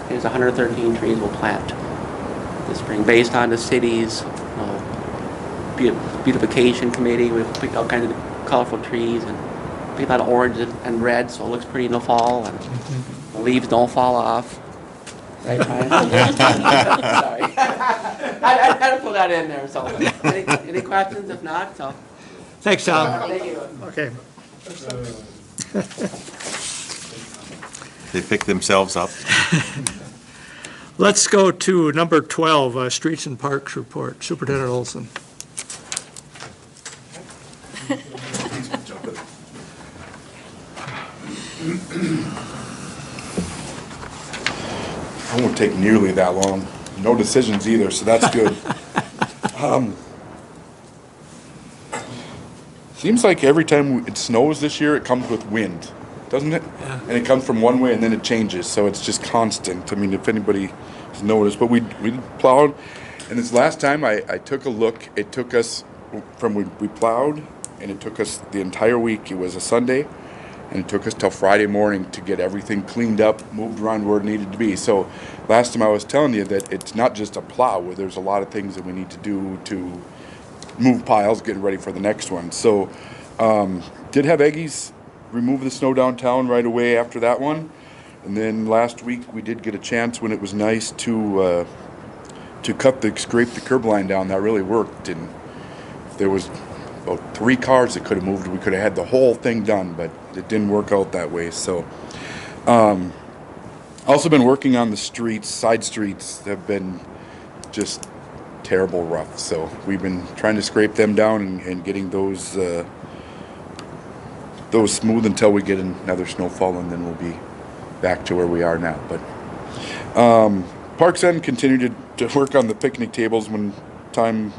there's 113 trees we'll plant this spring based on the city's beautification committee. We've picked all kinds of colorful trees and picked out orange and red, so it looks pretty in the fall, and the leaves don't fall off. Right, Brian? Sorry. I had to put that in there. So, any questions? If not, so. Thanks, Tom. Thank you. Okay. They pick themselves up. Let's go to number 12, Streets and Parks Report. Superintendent Olson. I won't take nearly that long. No decisions either, so that's good. Seems like every time it snows this year, it comes with wind, doesn't it? Yeah. And it comes from one way and then it changes, so it's just constant. I mean, if anybody has noticed, but we plowed, and this last time I took a look, it took us from we plowed, and it took us the entire week. It was a Sunday, and it took us till Friday morning to get everything cleaned up, moved around where it needed to be. So last time I was telling you that it's not just a plow, where there's a lot of things that we need to do to move piles, getting ready for the next one. So did have Eggies remove the snow downtown right away after that one. And then last week we did get a chance when it was nice to scrape the curb line down. That really worked. And there was about 3 cars that could have moved. We could have had the whole thing done, but it didn't work out that way. So also been working on the streets. Side streets have been just terrible rough. So we've been trying to scrape them down and getting those smooth until we get another snowfall, and then we'll be back to where we are now. But Parks End continue to work on the picnic tables when time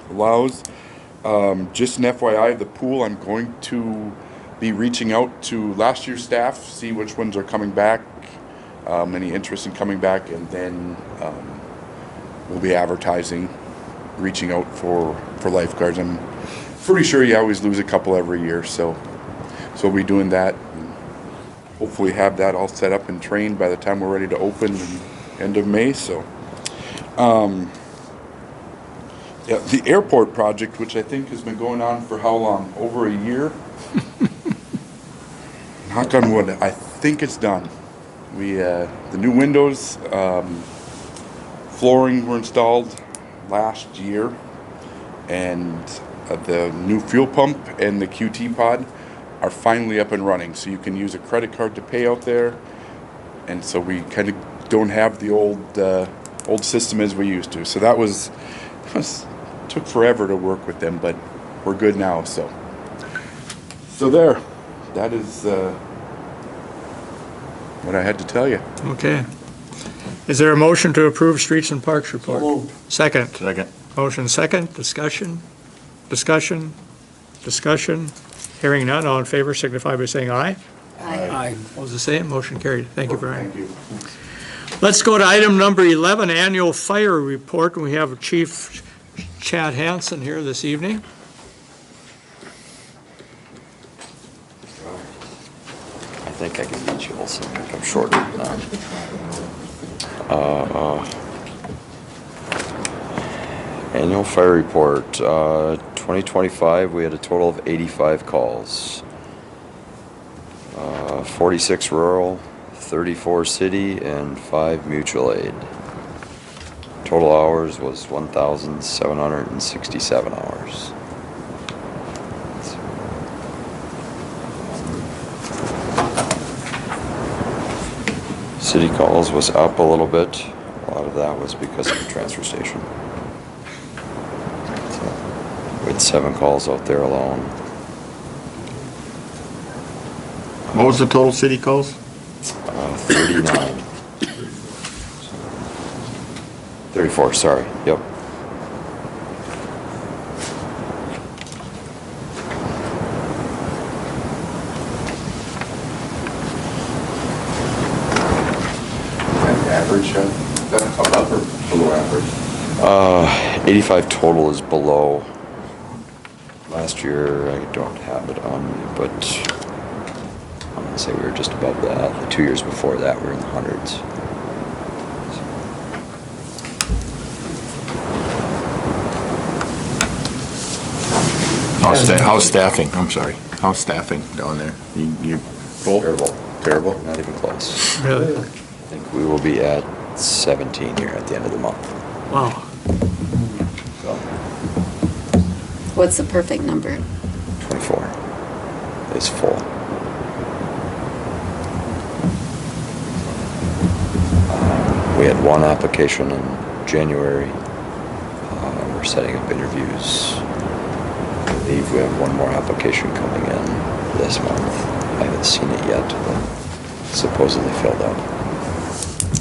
allows. Just an FYI, the pool, I'm going to be reaching out to last year's staff, see which ones are coming back, any interest in coming back, and then we'll be advertising, reaching out for lifeguards. I'm pretty sure you always lose a couple every year, so we'll be doing that. And hopefully have that all set up and trained by the time we're ready to open in end of May. So yeah, the airport project, which I think has been going on for how long? Over a year? Knock on wood, I think it's done. The new windows, flooring were installed last year, and the new fuel pump and the QT pod are finally up and running. So you can use a credit card to pay out there, and so we kind of don't have the old system as we used to. So that took forever to work with them, but we're good now. So that is what I had to tell you. Okay. Is there a motion to approve Streets and Parks report? moved. Second. Second. Motion second, discussion, discussion, discussion. Hearing none, all in favor signify by saying aye. Aye. Opposed, the same, motion carried. Thank you, Brian. Thank you. Let's go to item number 11, annual fire report. We have Chief Chad Hansen here this evening. I think I can beat you also. I'm shorter than that. Annual fire report, 2025, we had a total of 85 calls. 46 rural, 34 city, and 5 mutual aid. Total hours was 1,767 hours. City calls was up a little bit. A lot of that was because of the transfer station. So, we had 7 calls out there alone. What was the total city calls? 39. 34, sorry, yep. Average, above or below average? 85 total is below. Last year, I don't have it on me, but I'm gonna say we were just above that. The 2 years before that, we were in the hundreds. How's staffing? I'm sorry. How's staffing down there? You full? Terrible. Terrible? Not even close. Really? I think we will be at 17 here at the end of the month. Wow. So, What's the perfect number? 24 is full. We had 1 application in January. We're setting up interviews. I believe we have 1 more application coming in this month. I haven't seen it yet, but supposedly filled out.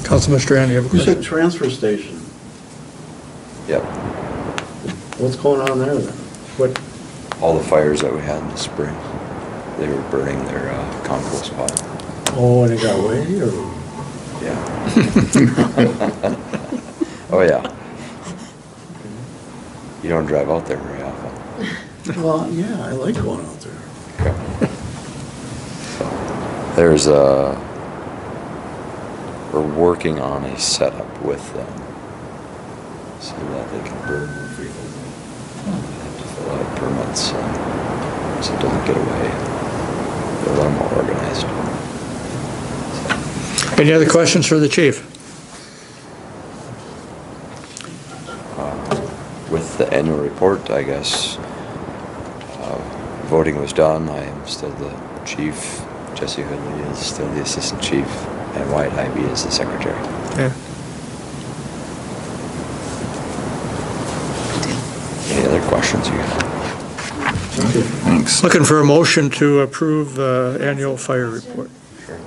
Councilman Strand, you have a You said question? transfer station. Yep. What's going on there then? What, All the fires that we had in the spring, they were burning their compost pile. oh, and it got away or? Yeah. Oh, yeah. You don't drive out there very often. Well, yeah, I like going out there. Okay. There's we're working on a setup with them so that they can burn more frequently. They have to fill out permits so it doesn't get away. They're a little more organized. Any other questions for the chief? With the annual report, I guess, voting was done. I am still the chief. Jesse Hoodley is still the assistant chief, and Wyatt Ivy is the secretary. Yeah. Any other questions you got? Thanks. Looking for a motion to approve annual fire report. Sure.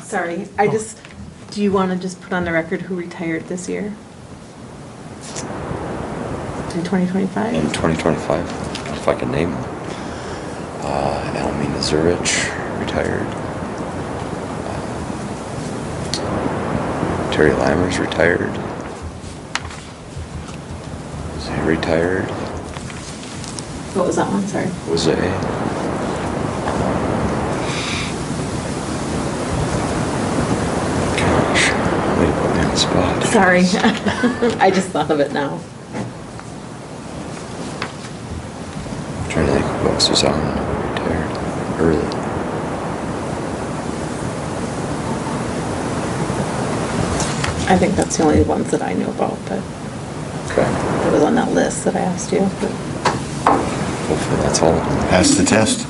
Sorry, do you want to just put on the record who retired this year? In 2025? In 2025, if I can name them. Almina Zurich retired. Terry Lammers retired. Jose retired. What was that one, sorry? Jose. Gosh, way to put me on the spot. Sorry, I just thought of it now. Trying to think who else was on retired early. I think that's the only ones that I knew about, but Okay. it was on that list that I asked you. but- Hopefully that's all of them. Pass the test.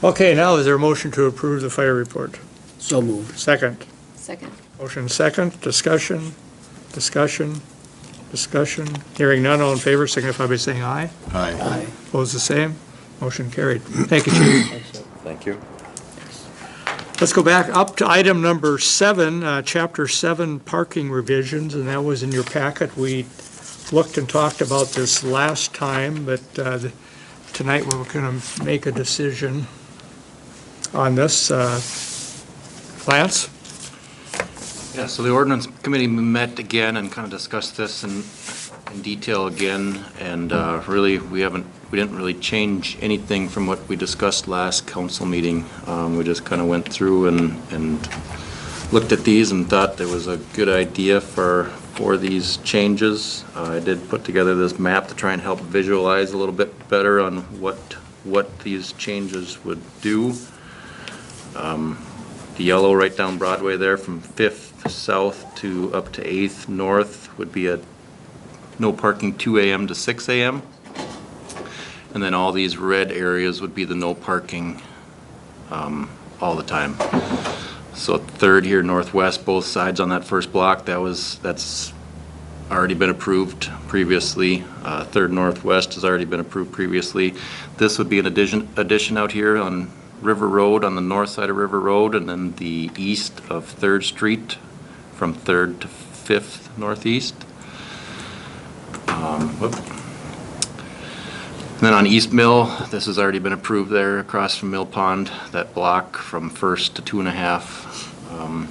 Okay, now is there a motion to approve the fire report? So moved. Second. Second. Motion second, discussion, discussion, discussion. Hearing none, all in favor signify by saying aye. Aye. Opposed, the same. Motion carried. Thank you, Chief. Thank you. Let's go back up to item number 7, Chapter 7 parking revisions, and that was in your packet. We looked and talked about this last time, but tonight we're going to make a decision on this. Lance? Yeah, so the ordinance committee met again and kind of discussed this in detail again, and really, we didn't really change anything from what we discussed last council meeting. We just kind of went through and looked at these and thought there was a good idea for these changes. I did put together this map to try and help visualize a little bit better on what these changes would do. The yellow right down Broadway there from 5th south to up to 8th north would be a no parking 2 a.m. to 6 a.m. And then all these red areas would be the no parking all the time. So 3rd here northwest, both sides on that first block, that's already been approved previously. 3rd northwest has already been approved previously. This would be an addition out here on River Road, on the north side of River Road, and then the east of 3rd Street from 3rd to 5th northeast. And then on East Mill, this has already been approved there across from Mill Pond, that block from 1st to 2.5.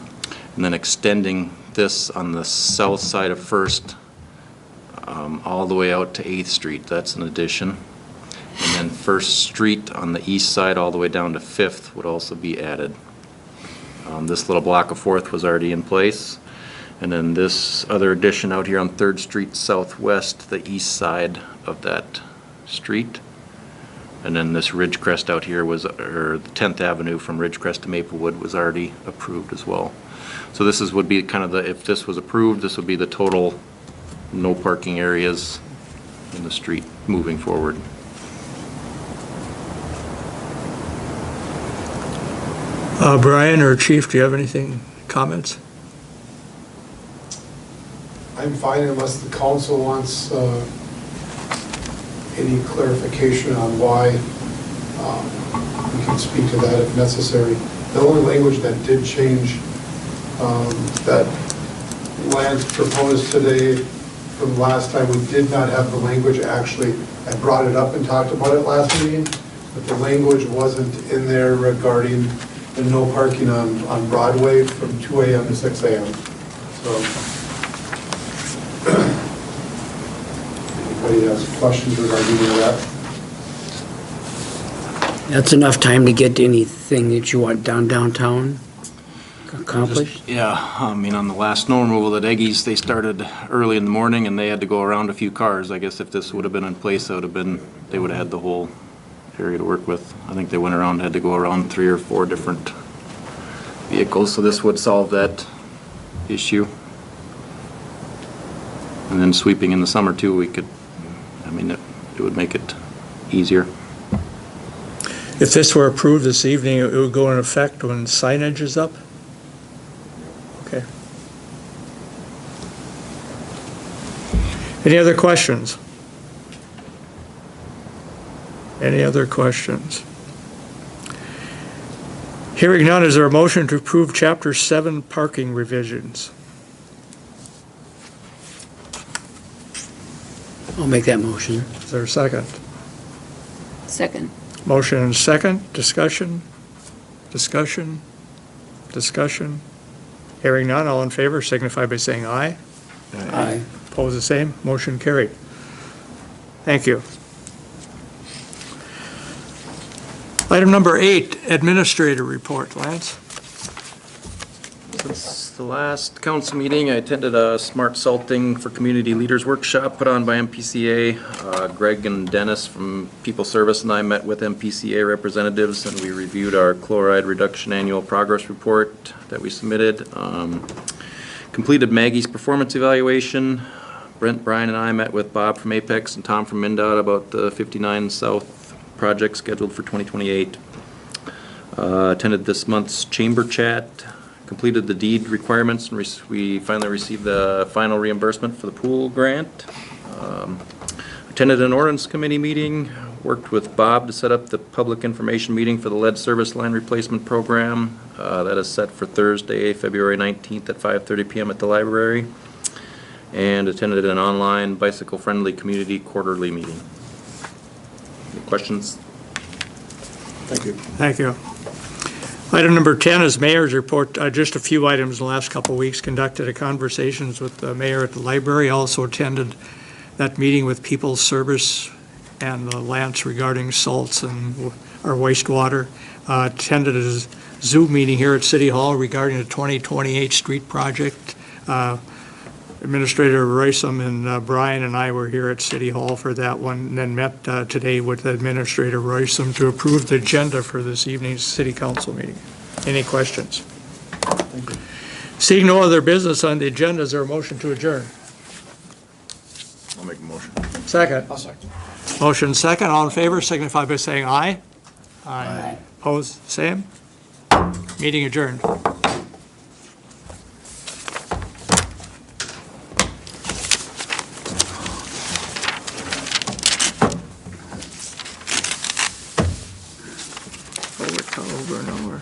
And then extending this on the south side of 1st all the way out to 8th Street. That's an addition. And then 1st Street on the east side all the way down to 5th would also be added. This little block of 4th was already in place. And then this other addition out here on 3rd Street southwest, the east side of that street. And then this Ridgecrest out here was, or 10th Avenue from Ridgecrest to Maplewood was already approved as well. So this would be kind of if this was approved, this would be the total no parking areas in the street moving forward. Brian or Chief, do you have anything, comments? I'm fine unless the council wants any clarification on why. We can speak to that if necessary. The only language that did change that Lance proposed today from last time, we did not have the language actually. I brought it up and talked about it last meeting, but the language wasn't in there regarding the no parking on Broadway from 2 a.m. to 6 a.m. So, anybody has questions regarding that? That's enough time to get anything that you want downtown accomplished? Yeah, I mean, on the last snow removal at Eggies, they started early in the morning and they had to go around a few cars. I guess if this would have been in place, they would have had the whole area to work with. I think they had to go around 3 or 4 different vehicles, so this would solve that issue. And then sweeping in the summer too, it would make it easier. If this were approved this evening, it would go in effect when signage is up? Okay. Any other questions? Any other questions? Hearing none, is there a motion to approve Chapter 7 parking revisions? I'll make that motion. Is there a second? Second. Motion and second. Discussion? Discussion? Discussion? Hearing none, all in favor signify by saying aye. Aye. Opposed, the same. Motion carried. Thank you. Item number 8, Administrator Report. Lance? Since the last council meeting, I attended a Smart Salting for Community Leaders workshop put on by MPCA. Greg and Dennis from People Service and I met with MPCA representatives and we reviewed our chloride reduction annual progress report that we submitted. Completed Maggie's performance evaluation. Brent, Brian, and I met with Bob from Apex and Tom from MnDOT about the 59 South project scheduled for 2028. Attended this month's chamber chat. Completed the deed requirements and we finally received the final reimbursement for the pool grant. Attended an ordinance committee meeting Worked with Bob to set up the public information meeting for the lead service line replacement program. That is set for Thursday, February 19th at 5:30 PM at the library. And attended an online bicycle-friendly community quarterly meeting. Any questions? Thank you. Thank you. Item number 10 is mayor's report. Just a few items in the last couple of weeks. Conducted a conversations with the mayor at the library. Also attended that meeting with People's Service and Lance regarding salts and our wastewater. Attended a Zoom meeting here at City Hall regarding the 2028 street project. Administrator Roysum and Brian and I were here at City Hall for that one, and then met today with Administrator Roysum to approve the agenda for this evening's City Council meeting. Any questions? Thank you. Seeing no other business on the agenda, is there a motion to adjourn? I'll make a motion. Second. I'll second. Motion second. All in favor signify by saying aye. Aye. Opposed, same. Meeting adjourned. Over and over.